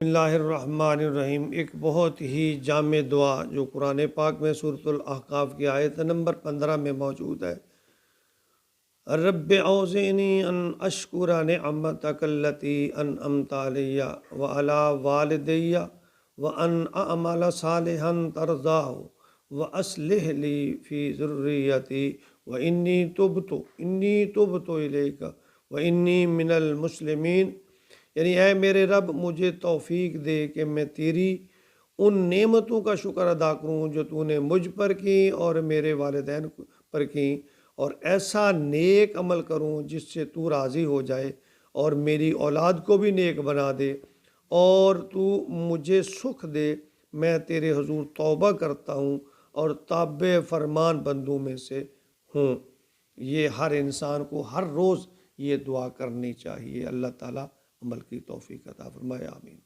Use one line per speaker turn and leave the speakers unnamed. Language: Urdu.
بسم اللہ الرحمن الرحیم۔ ایک بہت ہی جامع دعا جو قرآن پاک میں سورۃ الاحقاف کی آیت نمبر 15 میں موجود ہے۔ رب اوزعنی ان اشکر نعمتک التی انعمت علی وعلی والدی وان اعمل صالحا ترضاہ واصلح لی فی ذریتی وانی تبت الیک وانی من المسلمین، یعنی اے میرے رب مجھے توفیق دے کہ میں تیری ان نعمتوں کا شکر ادا کروں جو تو نے مجھ پر کی اور میرے والدین پر کی، اور ایسا نیک عمل کروں جس سے تو راضی ہو جائے، اور میری اولاد کو بھی نیک بنا دے، اور تو مجھے سکھ دے۔ میں تیرے حضور توبہ کرتا ہوں اور تابع فرمان بندوں میں سے ہوں۔ یہ ہر انسان کو ہر روز یہ دعا کرنی چاہیے۔ اللہ تعالیٰ عمل کی توفیق عطا فرمائے، آمین۔